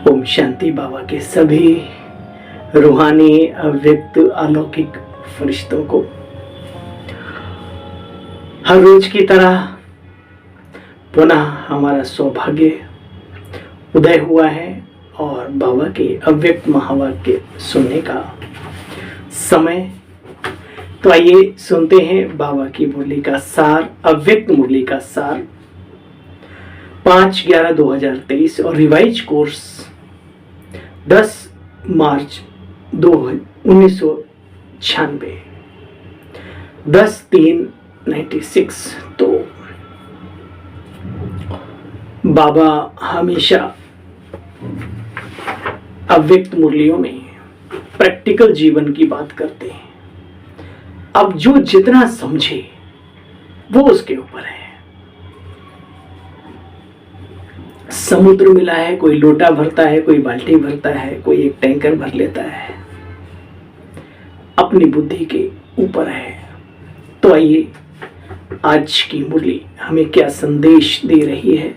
ओम शांति। बाबा के सभी रूहानी अव्यक्त अलौकिक फरिश्तों को हर रोज की तरह पुनः हमारा सौभाग्य उदय हुआ है और बाबा के अव्यक्त महावाक्य सुनने का समय। तो आइए सुनते हैं बाबा की मुरली का सार, अव्यक्त मुरली का सार 5/11/2023 और रिवाइज कोर्स 10 मार्च 1996 10/3/96। तो बाबा हमेशा अव्यक्त मुरलियों में प्रैक्टिकल जीवन की बात करते हैं। अब जो जितना समझे वो उसके ऊपर है। समुद्र मिला है, कोई लोटा भरता है, कोई बाल्टी भरता है, कोई एक टैंकर भर लेता है, अपनी बुद्धि के ऊपर है। तो आइए आज की मुरली हमें क्या संदेश दे रही है।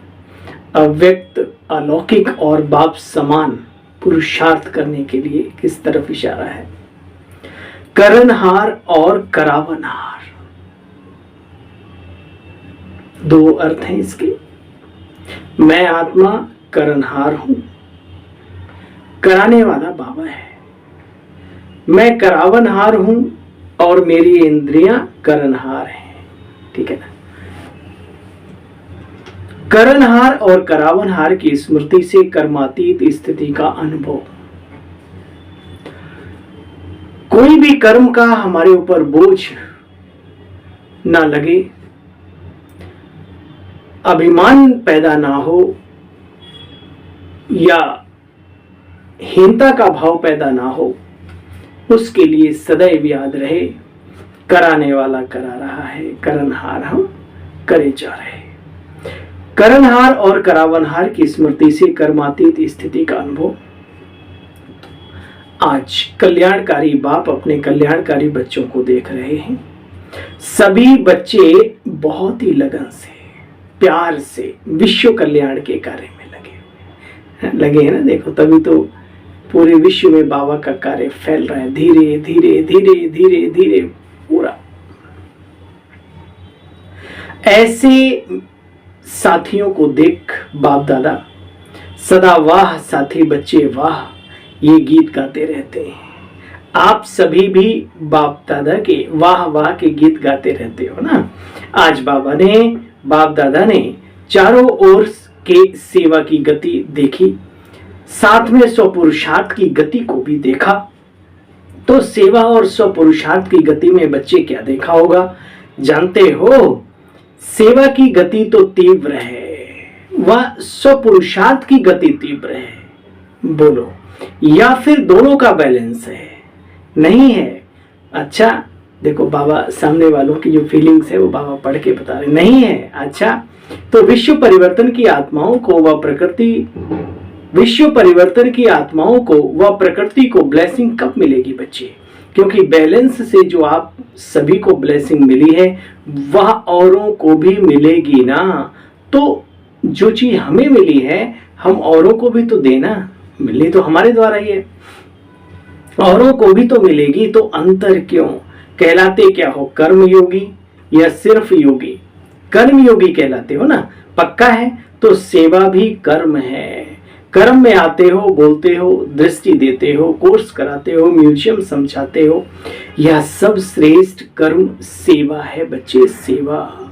अव्यक्त अलौकिक और बाप समान पुरुषार्थ करने के लिए किस तरफ इशारा है। करनहार और करावनहार, दो अर्थ हैं इसके। मैं आत्मा करनहार हूं, कराने वाला बाबा है। मैं करावनहार हूं और मेरी इंद्रियां करनहार हैं। ठीक है ना। करनहार और करावनहार की स्मृति से कर्मातीत स्थिति का अनुभव। कोई भी कर्म का हमारे ऊपर बोझ ना लगे, अभिमान पैदा ना हो या हीनता का भाव पैदा ना हो, उसके लिए सदैव याद रहे कराने वाला करा रहा है, करनहार हम करे जा रहे। करनहार और करावनहार की स्मृति से कर्मातीत स्थिति का अनुभव। आज कल्याणकारी बाप अपने कल्याणकारी बच्चों को देख रहे हैं। सभी बच्चे बहुत ही लगन से, प्यार से विश्व कल्याण के कार्य में लगे हैं ना। देखो, तभी तो पूरे विश्व में बाबा का कार्य फैल रहा है, धीरे धीरे धीरे धीरे धीरे पूरा। ऐसे साथियों को देख बाप दादा सदा वाह साथी बच्चे वाह ये गीत गाते रहते हैं। आप सभी भी बाप दादा के वाह वाह के गीत गाते रहते हो ना। आज बाबा ने, बाप दादा ने चारों ओर के सेवा की गति देखी, साथ में स्वपुरुषार्थ की गति को भी देखा। तो सेवा और स्वपुरुषार्थ की गति में बच्चे क्या देखा होगा जानते हो। सेवा की गति तो तीव्र है, वह स्वपुरुषार्थ की गति तीव्र है। बोलो, या फिर दोनों का बैलेंस है? नहीं है। अच्छा देखो, बाबा सामने वालों की जो फीलिंग्स है वो बाबा पढ़ के बता रहे, नहीं है। अच्छा, तो विश्व परिवर्तन की आत्माओं को वह प्रकृति को ब्लेसिंग कब मिलेगी बच्चे? क्योंकि बैलेंस से जो आप सभी को ब्लेसिंग मिली है वह औरों को भी मिलेगी ना। तो जो चीज हमें मिली है हम औरों को भी तो देना, मिली तो हमारे द्वारा ही है, औरों को भी तो मिलेगी। तो अंतर क्यों? कहलाते क्या हो, कर्म योगी या सिर्फ योगी? कर्म योगी कहलाते हो ना, पक्का है। तो सेवा भी कर्म है। कर्म में आते हो, बोलते हो, दृष्टि देते हो, कोर्स कराते हो, म्यूजियम समझाते हो, यह सब श्रेष्ठ कर्म सेवा है बच्चे, सेवा।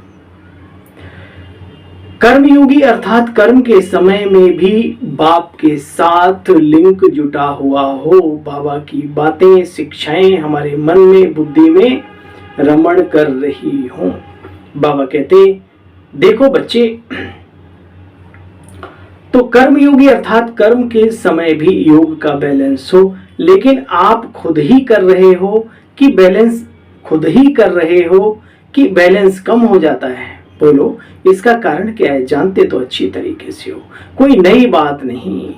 कर्मयोगी अर्थात कर्म के समय में भी बाप के साथ लिंक जुटा हुआ हो, बाबा की बातें शिक्षाएं हमारे मन में बुद्धि में रमण कर रही हों। बाबा कहते देखो बच्चे, तो कर्मयोगी अर्थात कर्म के समय भी योग का बैलेंस हो, लेकिन आप खुद ही कर रहे हो कि बैलेंस कम हो जाता है। बोलो, इसका कारण क्या है? जानते तो अच्छी तरीके से हो, कोई नई बात नहीं।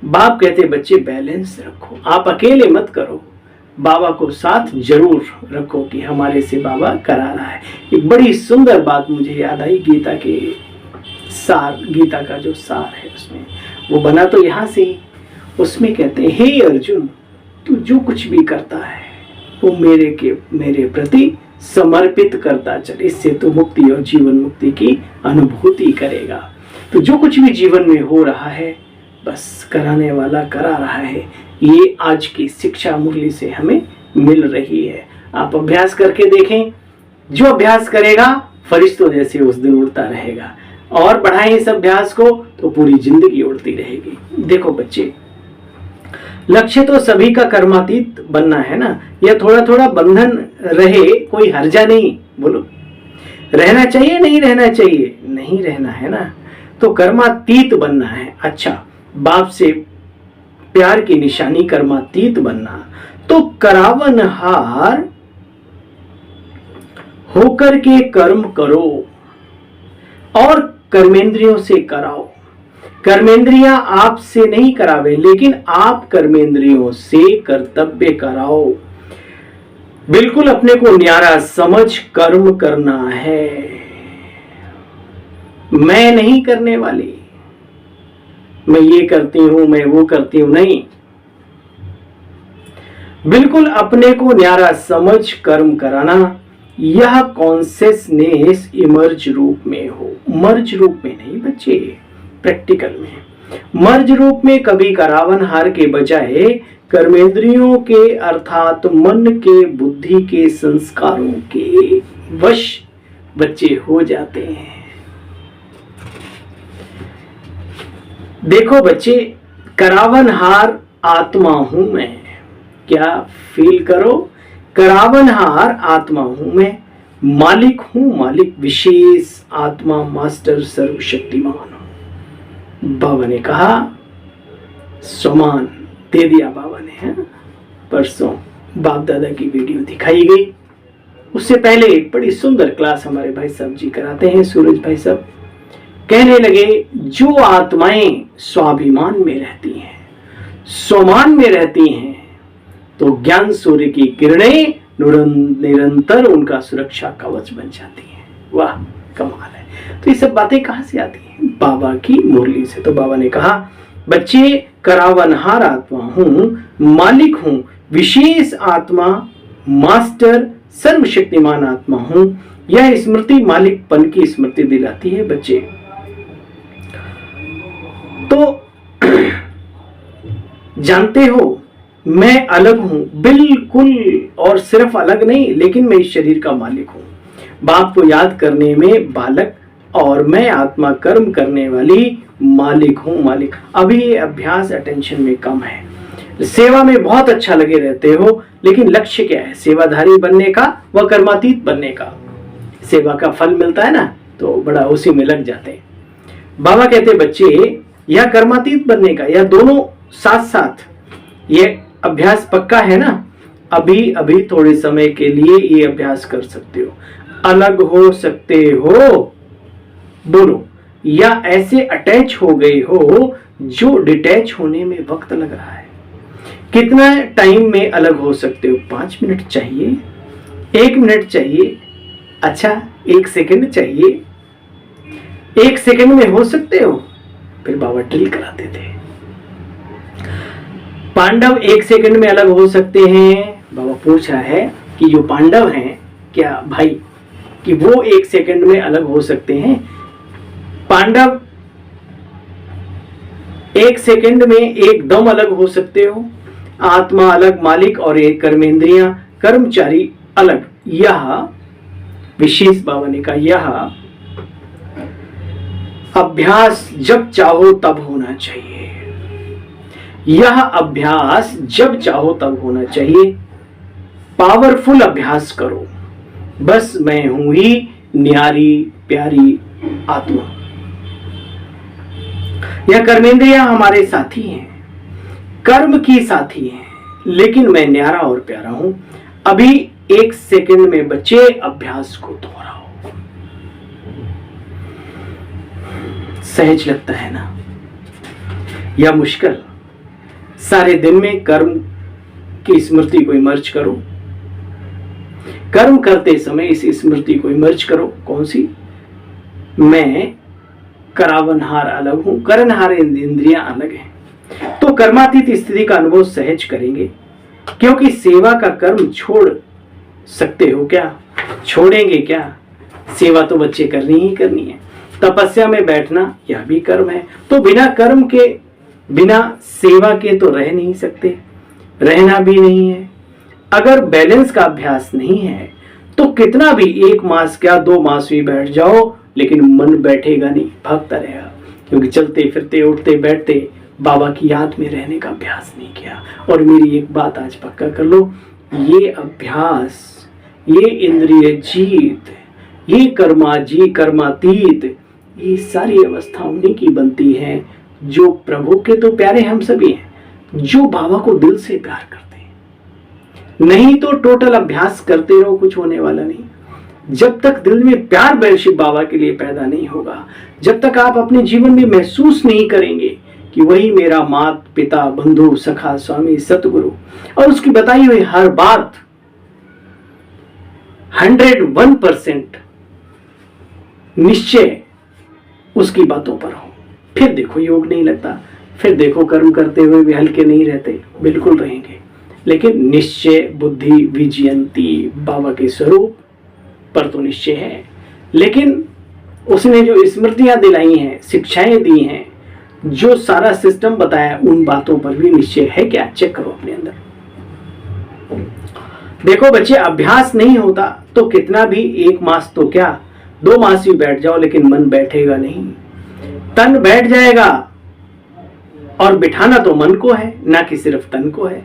बाप कहते बच्चे बैलेंस रखो, आप अकेले मत करो, बाबा को साथ जरूर रखो कि हमारे से बाबा करा रहा है। एक बड़ी सुंदर बात मुझे याद आई, गीता का जो सार है उसमें वो बना तो यहाँ से ही, उसमें कहते हैं, हे अर्जुन, तू जो कुछ भी करता है वो मेरे प्रति समर्पित करता चल, इससे तो मुक्ति और जीवन मुक्ति की अनुभूति करेगा। तो जो कुछ भी जीवन में हो रहा है बस कराने वाला करा रहा है। ये आज की शिक्षा मुरली से हमें मिल रही है। आप अभ्यास करके देखें, जो अभ्यास करेगा फरिश्तों जैसे उस दिन उड़ता रहेगा, और बढ़ाएं इस अभ्यास को तो पूरी जिंदगी उड़ती रहेगी। देखो बच्चे, लक्ष्य तो सभी का कर्मातीत बनना है ना, या थोड़ा थोड़ा बंधन रहे कोई हर्जा नहीं। बोलो, रहना चाहिए नहीं रहना चाहिए? नहीं रहना है ना, तो कर्मातीत बनना है। अच्छा, बाप से प्यार की निशानी कर्मातीत बनना, तो करावनहार होकर के कर्म करो और कर्मेंद्रियों से कराओ। कर्मेंद्रियां आपसे नहीं करावे, लेकिन आप कर्मेंद्रियों से कर्तव्य कराओ। बिल्कुल अपने को न्यारा समझ कर्म करना है। मैं नहीं करने वाली, मैं ये करती हूं, मैं वो करती हूं, नहीं। बिल्कुल अपने को न्यारा समझ कर्म कराना। यह कॉन्शियसनेस इमर्ज रूप में हो, मर्ज रूप में नहीं बच्चे, प्रैक्टिकल में। मर्ज रूप में कभी करावनहार के बजाय कर्मेंद्रियों के अर्थात मन के, बुद्धि के, संस्कारों के वश बच्चे हो जाते हैं। देखो बच्चे, करावनहार आत्मा हूं मैं, क्या फील करो? करावनहार आत्मा हूं मैं, मालिक हूं, मालिक विशेष आत्मा, मास्टर, सर्वशक्तिमान हूं। बाबा ने कहा, सम्मान दे दिया बाबा ने, है? परसों बाप दादा की वीडियो दिखाई गई। उससे पहले एक बड़ी सुंदर क्लास हमारे भाई साहब जी कराते हैं, सूरज भाई साहब। कहने लगे, जो आत्माएं स्वाभिमान में रहती हैं, स्वमान में रहती हैं, तो ज्ञान सूर्य की किरणें निरंतर उनका सुरक्षा कवच बन जाती हैं। वाह, कमाल है। तो ये सब बातें कहां से आती हैं? बाबा की मुरली से। तो बाबा ने कहा, बच्चे, करावनहार आत्मा हूं, मालिक हूं, विशेष आत्मा, मास्टर, सर्वशक्तिमान आत्मा हूं। यह स्मृति मालिकपन की स्मृति दिलाती है बच्चे। तो जानते हो, मैं अलग हूं, बिल्कुल, और सिर्फ अलग नहीं, लेकिन मैं इस शरीर का मालिक हूं। बाप को याद करने में बालक, और मैं आत्मा कर्म करने वाली मालिक हूं, मालिक। अभी ये अभ्यास अटेंशन में कम है। सेवा में बहुत अच्छा लगे रहते हो, लेकिन लक्ष्य क्या है? सेवाधारी बनने का व कर्मातीत बनने का। सेवा का फल मिलता है ना, तो बड़ा उसी में लग जाते हैं। बाबा कहते, बच्चे, या कर्मातीत बनने का, या दोनों साथ साथ। ये अभ्यास पक्का है ना? अभी थोड़े समय के लिए ये अभ्यास कर सकते हो। अलग हो सकते हो, बोलो, या ऐसे अटैच हो गए हो जो डिटैच होने में वक्त लग रहा है। कितना टाइम में अलग हो सकते हो? 5 मिनट चाहिए, 1 मिनट चाहिए, अच्छा 1 सेकंड चाहिए। 1 सेकंड में हो सकते हो? फिर बाबा ड्रिल कराते थे। पांडव 1 सेकंड में अलग हो सकते हैं? बाबा पूछ रहा है कि जो पांडव हैं, क्या भाई, कि वो 1 सेकंड में अलग हो सकते हैं? पांडव 1 सेकंड में एकदम अलग हो सकते हो? आत्मा अलग, मालिक और एक कर्मेंद्रियां, कर्मचारी अलग। यह विशेष बाबा ने कहा, यह अभ्यास जब चाहो तब होना चाहिए। यह अभ्यास जब चाहो तब होना चाहिए। पावरफुल अभ्यास करो। बस मैं हूं ही न्यारी प्यारी आत्मा। यह कर्मेंद्रियां हमारे साथी हैं, कर्म की साथी हैं, लेकिन मैं न्यारा और प्यारा हूं। अभी 1 सेकंड में बच्चे अभ्यास को दोहराओ। सहज लगता है ना, या मुश्किल? सारे दिन में कर्म की स्मृति को इमर्ज करो। कर्म करते समय इस स्मृति को इमर्ज करो। कौन सी? मैं करावनहार अलग हूं, करनहार इंद्रियां अलग हैं। तो कर्मातीत स्थिति का अनुभव सहज करेंगे, क्योंकि सेवा का कर्म छोड़ सकते हो क्या? छोड़ेंगे क्या? सेवा तो बच्चे करनी ही करनी है। तपस्या में बैठना यह भी कर्म है, तो बिना कर्म के, बिना सेवा के तो रह नहीं सकते, रहना भी नहीं है। अगर बैलेंस का अभ्यास नहीं है तो कितना भी 1 मास क्या 2 मास भी बैठ जाओ, लेकिन मन बैठेगा नहीं, भागता रहेगा, क्योंकि चलते फिरते उठते बैठते बाबा की याद में रहने का अभ्यास नहीं किया। और मेरी एक बात आज पक्का कर लो, ये अभ्यास, ये इंद्रिय जीत, ये कर्मातीत, ये सारी अवस्था उन्हीं की बनती है जो प्रभु के तो प्यारे हम सभी हैं, जो बाबा को दिल से प्यार करते हैं। नहीं तो टोटल अभ्यास करते रहो, कुछ होने वाला नहीं। जब तक दिल में प्यार शिव बाबा के लिए पैदा नहीं होगा, जब तक आप अपने जीवन में महसूस नहीं करेंगे कि वही मेरा माता पिता बंधु सखा स्वामी सतगुरु, और उसकी बताई हुई हर बात 101% निश्चय उसकी बातों पर हो, फिर देखो योग नहीं लगता, फिर देखो कर्म करते हुए भी हल्के नहीं रहते, बिल्कुल रहेंगे। लेकिन निश्चय बुद्धि विजयंती, बाबा के स्वरूप पर तो निश्चय है, लेकिन उसने जो स्मृतियां दिलाई हैं, शिक्षाएं दी हैं, जो सारा सिस्टम बताया, उन बातों पर भी निश्चय है क्या? चेक करो अपने अंदर। देखो बच्चे, अभ्यास नहीं होता तो कितना भी 1 मास तो क्या 2 मास भी बैठ जाओ, लेकिन मन बैठेगा नहीं। तन बैठ जाएगा, और बिठाना तो मन को है, ना कि सिर्फ तन को है।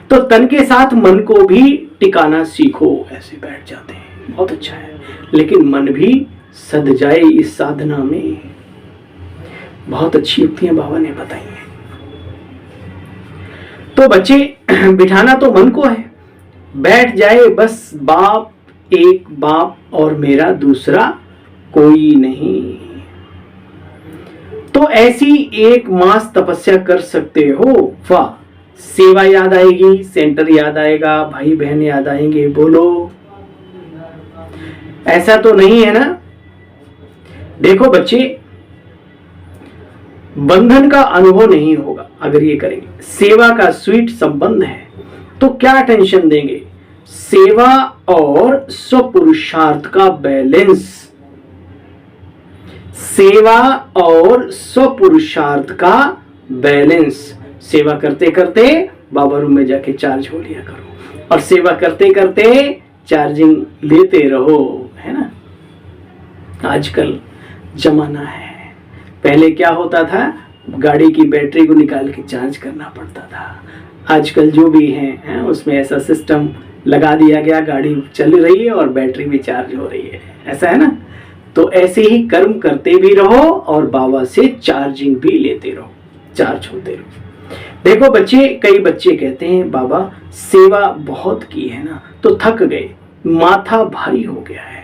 तो तन के साथ मन को भी टिकाना सीखो, ऐसे बैठ जाते हैं, बहुत अच्छा है। लेकिन मन भी सद जाए इस साधना में, बहुत अच्छी युक्तियां बाबा ने बताई हैं। तो बच्चे, बिठाना तो मन को है, बैठ जाए बस बाप, एक बाप और मेरा दूसरा कोई नहीं। तो ऐसी 1 मास तपस्या कर सकते हो, वाह। सेवा याद आएगी, सेंटर याद आएगा, भाई बहन याद आएंगे, बोलो ऐसा तो नहीं है ना? देखो बच्चे, बंधन का अनुभव नहीं होगा अगर ये करेंगे। सेवा का स्वीट संबंध है तो क्या टेंशन देंगे? सेवा और स्वपुरुषार्थ का बैलेंस, सेवा और स्वपुरुषार्थ का बैलेंस। सेवा करते करते बाबा रूम में जाके चार्ज हो लिया करो, और सेवा करते करते चार्जिंग लेते रहो, है ना? आजकल जमाना है, पहले क्या होता था, गाड़ी की बैटरी को निकाल के चार्ज करना पड़ता था। आजकल जो भी है उसमें ऐसा सिस्टम लगा दिया गया, गाड़ी चल रही है और बैटरी भी चार्ज हो रही है, ऐसा है ना? तो ऐसे ही कर्म करते भी रहो और बाबा से चार्जिंग भी लेते रहो, चार्ज होते रहो। देखो बच्चे, कई बच्चे कहते हैं बाबा सेवा बहुत की है ना, तो थक गए, माथा भारी हो गया है।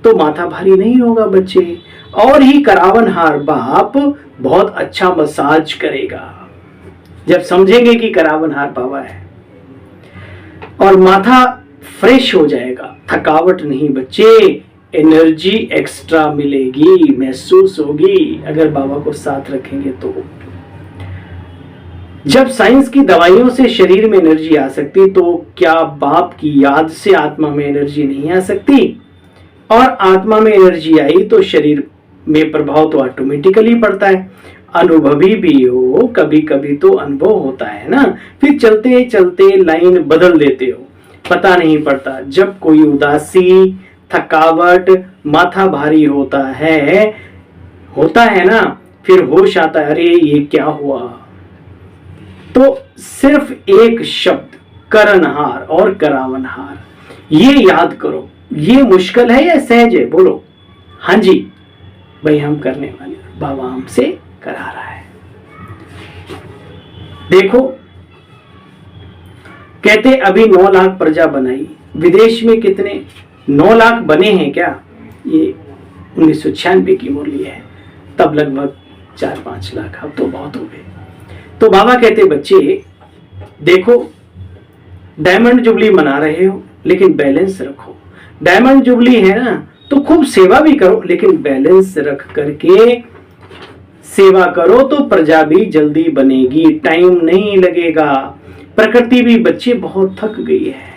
तो माथा भारी नहीं होगा बच्चे, और ही करावनहार बाप बहुत अच्छा मसाज करेगा जब समझेंगे कि करावनहार बाबा है, और माथा फ्रेश हो जाएगा, थकावट नहीं बच्चे, एनर्जी एक्स्ट्रा मिलेगी, महसूस होगी अगर बाबा को साथ रखेंगे तो। जब साइंस की दवाइयों से शरीर में एनर्जी आ सकती, तो क्या बाप की याद से आत्मा में एनर्जी नहीं आ सकती? और आत्मा में एनर्जी आई तो शरीर में प्रभाव तो ऑटोमेटिकली पड़ता है। अनुभवी भी हो, कभी कभी तो अनुभव होता है ना, फिर चलते चलते लाइन बदल देते हो, पता नहीं पड़ता। जब कोई उदासी, थकावट, माथा भारी होता है ना, फिर होश आता है, अरे ये क्या हुआ? तो सिर्फ एक शब्द करनहार और करावनहार, ये याद करो। ये मुश्किल है या सहज है? बोलो हाँ जी भाई, हम करने वाले, बाबा हमसे करा रहा है। देखो, कहते अभी 9 लाख प्रजा बनाई, विदेश में कितने 9 लाख बने हैं क्या? ये 1996 की मूल्य है, तब लगभग 4-5 लाख, अब तो बहुत हो गए। तो बाबा कहते बच्चे देखो, डायमंड जुबली मना रहे हो लेकिन बैलेंस रखो। डायमंड जुबली है ना, तो खूब सेवा भी करो, लेकिन बैलेंस रख करके सेवा करो तो प्रजा भी जल्दी बनेगी, टाइम नहीं लगेगा। प्रकृति भी बच्चे बहुत थक गई है,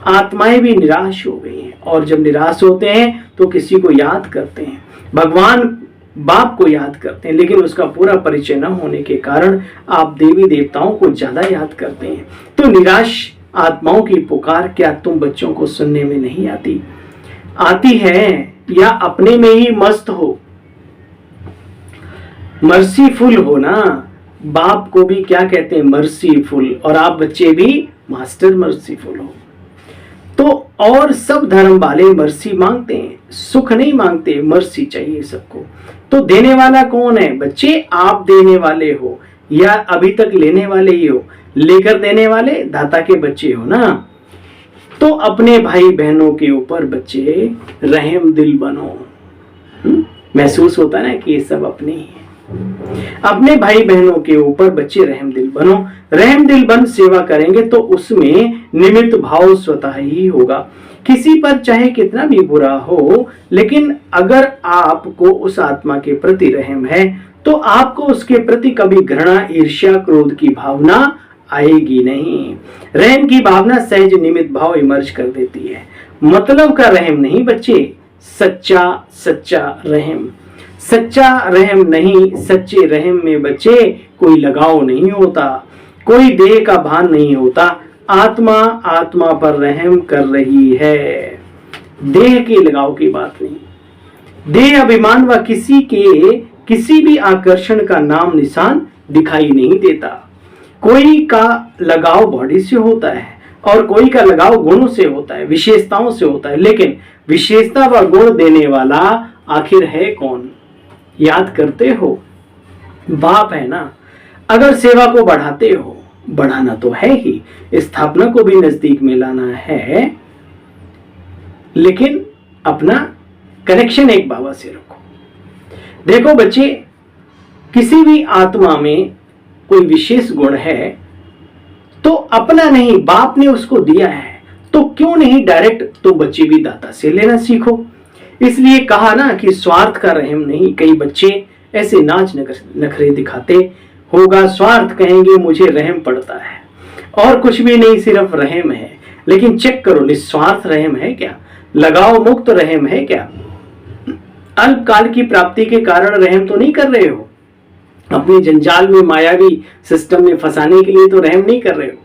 आत्माएं भी निराश हो गई हैं, और जब निराश होते हैं तो किसी को याद करते हैं, भगवान बाप को याद करते हैं, लेकिन उसका पूरा परिचय न होने के कारण आप देवी देवताओं को ज्यादा याद करते हैं। तो निराश आत्माओं की पुकार क्या तुम बच्चों को सुनने में नहीं आती? आती है, या अपने में ही मस्त हो, मर्सीफुल हो ना। बाप को भी क्या कहते हैं? मर्सीफुल। और आप बच्चे भी मास्टर मर्सीफुल हो। तो और सब धर्म वाले मर्सी मांगते हैं, सुख नहीं मांगते, मर्सी चाहिए सबको। तो देने वाला कौन है? बच्चे आप देने वाले हो, या अभी तक लेने वाले ही हो? लेकर देने वाले दाता के बच्चे हो ना। तो अपने भाई बहनों के ऊपर बच्चे रहम दिल बनो। महसूस होता है ना कि ये सब अपने ही है। अपने भाई बहनों के ऊपर बच्चे रहम दिल बनो। रहम दिल बन सेवा करेंगे तो उसमें निमित्त भाव स्वतः ही होगा। किसी पर चाहे कितना भी बुरा हो, लेकिन अगर आपको उस आत्मा के प्रति रहम है तो आपको उसके प्रति कभी घृणा, ईर्ष्या, क्रोध की भावना आएगी नहीं। रहम की भावना सहज निमित्त भाव इमर्ज कर देती है। मतलब का रहम नहीं बच्चे, सच्चा रहम। सच्चा रहम नहीं, सच्चे रहम में बच्चे कोई लगाव नहीं होता, कोई देह का भान नहीं होता। आत्मा आत्मा पर रहम कर रही है, देह के लगाव की बात नहीं। देह अभिमान व किसी भी आकर्षण का नाम निशान दिखाई नहीं देता। कोई का लगाव बॉडी से होता है और कोई का लगाव गुणों से होता है, विशेषताओं से होता है। लेकिन विशेषता व गुण देने वाला आखिर है कौन? याद करते हो? बाप है ना। अगर सेवा को बढ़ाते हो, बढ़ाना तो है ही, स्थापना को भी नजदीक में लाना है, लेकिन अपना कनेक्शन एक बाबा से रखो। देखो बच्चे, किसी भी आत्मा में कोई विशेष गुण है तो अपना नहीं, बाप ने उसको दिया है, तो क्यों नहीं डायरेक्ट तो बच्चे भी दाता से लेना सीखो। इसलिए कहा ना कि स्वार्थ का रहम नहीं। कई बच्चे ऐसे नाच नखरे दिखाते होगा, स्वार्थ कहेंगे मुझे रहम पड़ता है, और कुछ भी नहीं, सिर्फ रहम है। लेकिन चेक करो, निस्वार्थ रहम है क्या? लगाव मुक्त रहम है क्या? अल्पकाल की प्राप्ति के कारण रहम तो नहीं कर रहे हो, अपने जंजाल में मायावी सिस्टम में फंसाने के लिए तो रहम नहीं कर रहे हो।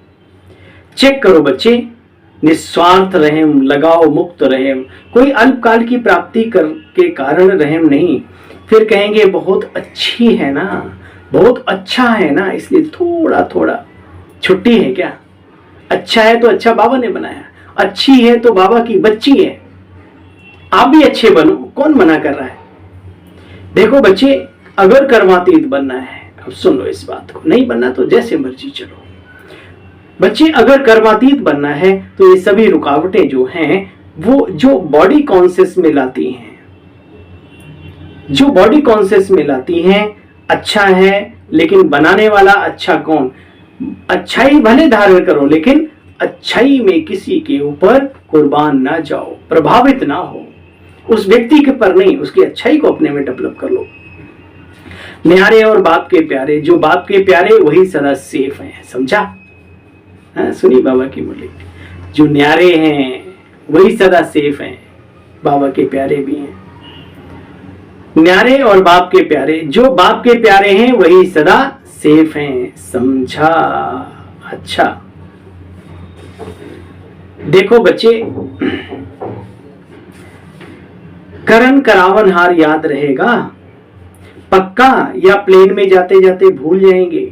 चेक करो बच्चे, निस्वार्थ रहम, लगाव मुक्त रहम, कोई अल्पकाल की प्राप्ति के कारण रहम नहीं। फिर कहेंगे बहुत अच्छी है ना, बहुत अच्छा है ना, इसलिए थोड़ा थोड़ा छुट्टी है क्या? अच्छा है तो अच्छा बाबा ने बनाया, अच्छी है तो बाबा की बच्ची है, आप भी अच्छे बनो, कौन मना कर रहा है? देखो बच्चे, अगर कर्मातीत बनना है, अब सुन लो इस बात को, नहीं बनना तो जैसे मर्जी चलो। बच्चे, अगर कर्मातीत बनना है तो ये सभी रुकावटें जो हैं, वो जो बॉडी कॉन्शियस में लाती हैं, जो बॉडी कॉन्शियस में लाती हैं, अच्छा है, लेकिन बनाने वाला अच्छा कौन? अच्छाई भले धारण करो, लेकिन अच्छाई में किसी के ऊपर कुर्बान ना जाओ, प्रभावित ना हो, उस व्यक्ति के पर नहीं, उसकी अच्छाई को अपने में डेवलप कर लो। न्यारे और बाप के प्यारे, जो बाप के प्यारे वही सदा सेफ हैं, समझा? हाँ, सुनी बाबा की मुरली, जो न्यारे हैं वही सदा सेफ हैं, बाबा के प्यारे भी हैं। न्यारे और बाप के प्यारे, जो बाप के प्यारे हैं वही सदा सेफ हैं, समझा? अच्छा, देखो बच्चे, करण करावन हार याद रहेगा पक्का, या प्लेन में जाते जाते भूल जाएंगे?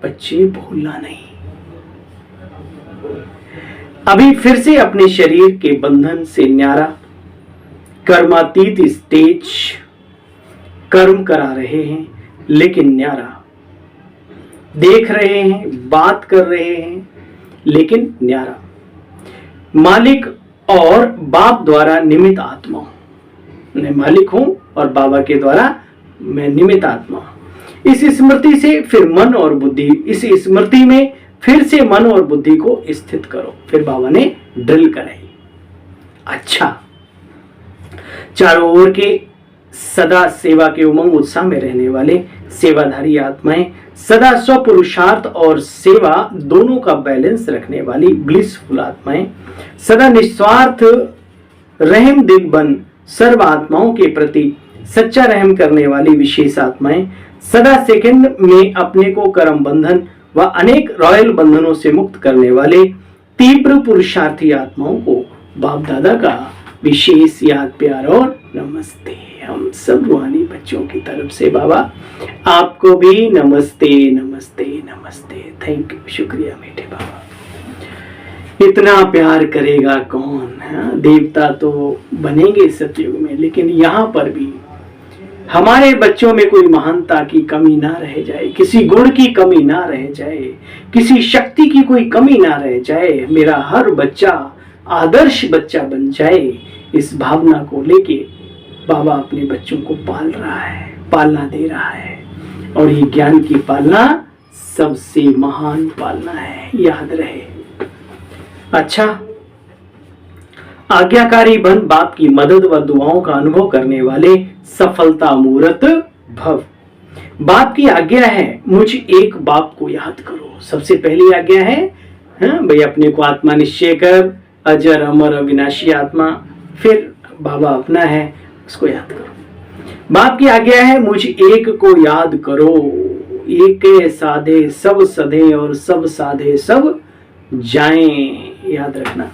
बच्चे, भूलना नहीं। अभी फिर से अपने शरीर के बंधन से न्यारा, कर्मातीत स्टेज कर्म करा रहे हैं, लेकिन न्यारा, देख रहे हैं, बात कर रहे हैं, लेकिन न्यारा। मालिक और बाप द्वारा निमित्त आत्मा हूं, मैं मालिक हूं और बाबा के द्वारा मैं निमित्त आत्मा हूं। इस स्मृति से फिर मन और बुद्धि, इस स्मृति में फिर से मन और बुद्धि को स्थित करो। फिर बाबा ने ड्रिल कराई। अच्छा, चारों ओर के सदा सेवा के उमंग उत्साह में रहने वाले सेवाधारी आत्माएं, सदा स्वपुरुषार्थ और सेवा दोनों का बैलेंस रखने वाली ब्लिसफुल आत्माएं, सदा निस्वार्थ रहम दिल बन सर्व आत्माओं के प्रति सच्चा रहम करने वाली विशेष आत्माएं, सदा सेकंड में अपने को कर्म बंधन व अनेक रॉयल बंधनों से मुक्त करने वाले तीव्र पुरुषार्थी आत्माओं को बाप दादा का विशेष याद प्यार और नमस्ते। हम सब रूहानी बच्चों की तरफ से बाबा आपको भी नमस्ते नमस्ते नमस्ते। थैंक यू, शुक्रिया मीठे बाबा। इतना प्यार करेगा कौन? हाँ, देवता तो बनेंगे सतयुग में, लेकिन यहाँ पर भी हमारे बच्चों में कोई महानता की कमी ना रह जाए, किसी गुण की कमी ना रह जाए, किसी शक्ति की कोई कमी ना रह जाए। मेरा हर बच्चा आदर्श बच्चा बन जाए, इस भावना को लेके बाबा अपने बच्चों को पाल रहा है, पालना दे रहा है। और ये ज्ञान की पालना सबसे महान पालना है, याद रहे। अच्छा, आज्ञाकारी बन बाप की मदद व दुआओं का अनुभव करने वाले सफलता मूर्त भव। बाप की आज्ञा है मुझ एक बाप को याद करो। सबसे पहली आज्ञा है भाई अपने को आत्मा निश्चय कर, अजर अमर अविनाशी आत्मा। फिर बाबा अपना है, उसको याद करो। बाप की आज्ञा है मुझ एक को याद करो। एक साधे सब सधे और सब साधे सब जाएं, याद रखना।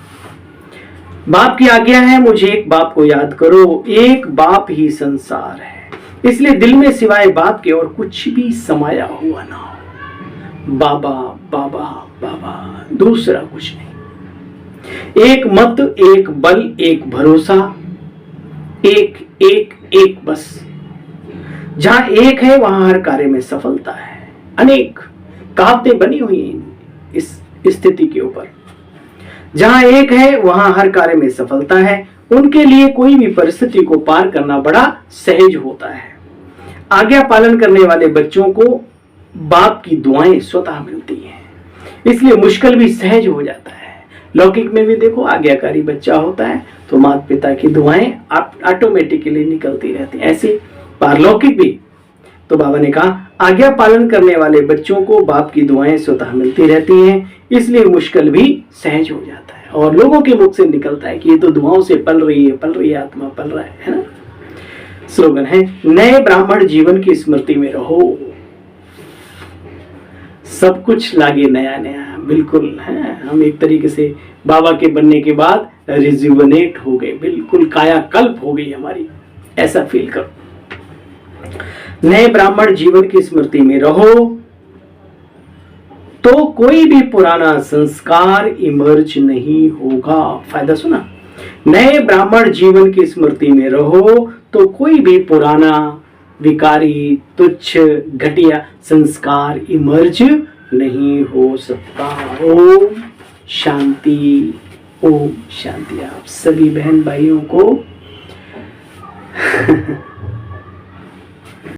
बाप की आज्ञा है मुझे एक बाप को याद करो। एक बाप ही संसार है, इसलिए दिल में सिवाय बाप के और कुछ भी समाया हुआ ना हो। बाबा बाबा बाबा, दूसरा कुछ नहीं। एक मत, एक बल, एक भरोसा, एक एक एक बस। जहां एक है वहां हर कार्य में सफलता है। अनेक कहावतें बनी हुई हैं इस स्थिति के ऊपर। जहां एक है वहां हर कार्य में सफलता है। उनके लिए कोई भी परिस्थिति को पार करना बड़ा सहज होता है। आज्ञा पालन करने वाले बच्चों को बाप की दुआएं स्वतः मिलती हैं, इसलिए मुश्किल भी सहज हो जाता है। लौकिक में भी देखो, आज्ञाकारी बच्चा होता है तो माता पिता की दुआएं ऑटोमेटिकली निकलती रहती हैं। ऐसे पारलौकिक भी तो बाबा ने कहा आज्ञा पालन करने वाले बच्चों को बाप की दुआएं स्वतः मिलती रहती हैं, इसलिए मुश्किल भी सहज हो जाता है। और लोगों के मुख से निकलता है कि ये तो दुआओं से पल रही है, आत्मा पल रहा है ना। स्लोगन है, नए ब्राह्मण जीवन की स्मृति में रहो। सब कुछ लागे नया नया, बिल्कुल है। हम एक तरीके से बाबा के बनने के बाद रिजुवनेट हो गए, बिल्कुल कायाकल्प हो गई हमारी, ऐसा फील करो। नए ब्राह्मण जीवन की स्मृति में रहो तो कोई भी पुराना संस्कार इमर्ज नहीं होगा। फायदा सुना? नए ब्राह्मण जीवन की स्मृति में रहो तो कोई भी पुराना विकारी तुच्छ घटिया संस्कार इमर्ज नहीं हो सकता। ओम शांति, ओम शांति। आप सभी बहन भाइयों को